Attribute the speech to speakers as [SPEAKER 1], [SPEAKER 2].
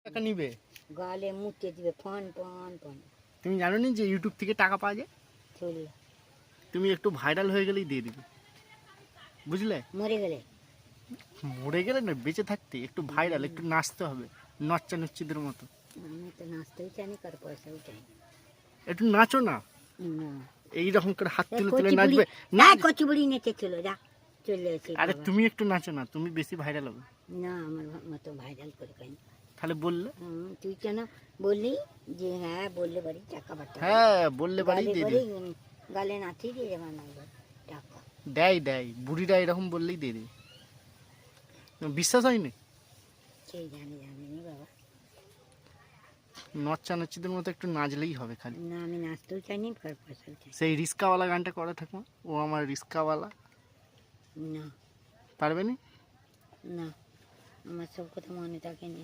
[SPEAKER 1] টাকা নিবে?
[SPEAKER 2] গালে মুতে দিবে ফন ফন ফন।
[SPEAKER 1] তুমি জানো নি যে ইউটিউব থেকে টাকা পাওয়া যায়?
[SPEAKER 2] চলে
[SPEAKER 1] তুমি একটু ভাইরাল হয়ে গেলেই দিয়ে দিবে, বুঝলে?
[SPEAKER 2] মরে গেলে
[SPEAKER 1] মরে গেলে না, বেঁচে থাকতে একটু ভাইরাল, একটু নাচতে হবে নচ্চা নচ্চিদের মতো।
[SPEAKER 2] আমি তো নাচতেও চাই না, কার পয়সাও চাই
[SPEAKER 1] একটু নাচো না,
[SPEAKER 2] না।
[SPEAKER 1] এইরকম করে হাত তুলে তুলে
[SPEAKER 2] কচি বুড়ি
[SPEAKER 1] নাচবে
[SPEAKER 2] না,
[SPEAKER 1] না।
[SPEAKER 2] কচি বুড়ি নেচে চলো যা, চলে আসি।
[SPEAKER 1] আরে তুমি একটু নাচো না, তুমি বেশি ভাইরাল হবে।
[SPEAKER 2] না, আমার মতো ভাইরাল করে পাই।
[SPEAKER 1] তাহলে বললে?
[SPEAKER 2] তুই কেন বললি যে হ্যাঁ বললে বাড়ি টাকা পাঠাবে?
[SPEAKER 1] হ্যাঁ বললে বাড়ি দিয়ে
[SPEAKER 2] বাড়ি
[SPEAKER 1] দেবে।
[SPEAKER 2] গালে নাচি দিয়ে যাবে না টাকা।
[SPEAKER 1] দেয় দেয়, বুড়িরা এরকম বললেই দিয়ে দেবে। বিশ্বাস হয়নি?
[SPEAKER 2] সেই জানি জানিনি বাবা।
[SPEAKER 1] নচ্চা নচ্চিদের মতো একটু নাচলেই হবে খালি।
[SPEAKER 2] না, আমি নাচতেও চাইনি, কার পয়সাও চাই
[SPEAKER 1] সেই রিস্কাওয়ালা গানটা করে থাকো, ও আমার রিস্কাওয়ালা।
[SPEAKER 2] না।
[SPEAKER 1] পারবে না?
[SPEAKER 2] না, আমার সব কথা মনে থাকে না।